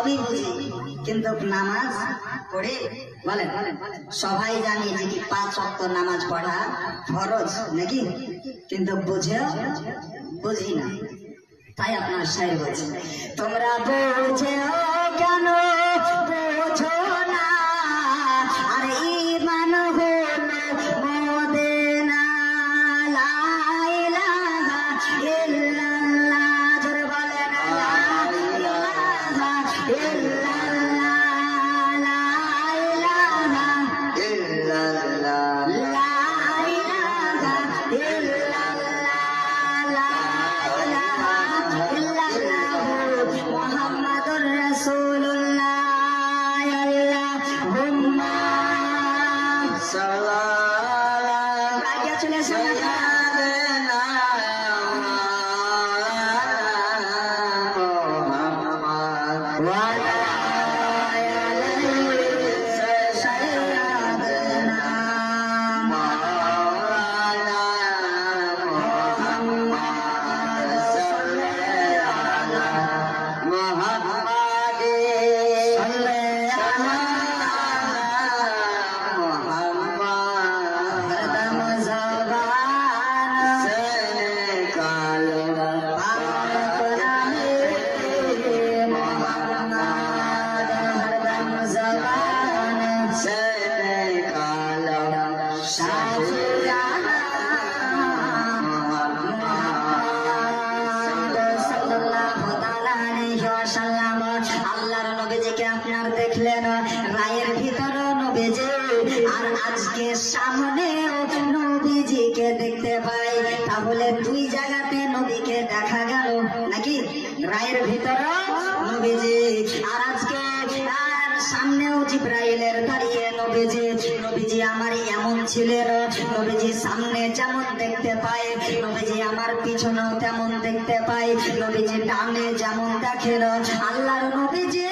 সবই বুঝি, কিন্তু নামাজ পড়ে বলেন? সবাই জানি যে কি 5 ওয়াক্ত নামাজ পড়া ফরজ নাকি, কিন্তু বুঝি না। তাই আপনার শায়ের বলছে, তোমরা বোঝো কেন বোঝো না, আর ঈমান হলো মদিনা, লা ইলাহা ইল্লাল্লাহ, জোরে বলেন লা ইলাহা ইল্লাল্লাহ, লা ইলাহা ইল্লাল্লাহ, লা ইলাহা ইল্লাল্লাহ, মুহাম্মাদুর রাসূলুল্লাহ, আল্লাহুম্মা সাল্লাল্লাহু আলাইহি সাল্লাম, ওয়া আলা আলিহি সাইয়্যিদিনা মাওলানা মুহাম্মদ সাল্লাল্লাহু আলা মুহাম্মাদ সাল্লাল্লাহু মুহাম্মদ হরদম জবান से निकालो पाक नामे मुहम्मद, हरदम जबान से निकालो शाफियाना मुहम्मद साल्लाल्लाहु ताआला अलैहि ওয়াসাল্লাম। আল্লাহর নবীজিকে আপনার দেখলেন রায়ের ভিতর নবীজি, আর আজকে সামনেও নবীজিকে দেখতে পাই, তাহলে দুই জায়গাতে নবীকে দেখা গেল নাকি? রায়ের ভিতর নবীজি, আর আজকে আর সামনেও জিব্রাইলের দাঁড়িয়ে নবীজি আমার এমন ছিলেন, নবীজি সামনে যেমন দেখতে পাই, নবীজি আমার পিছনেও তেমন দেখতে পাই, নবীজি ডানে যেমন দেখেন, আল্লাহর নবীজি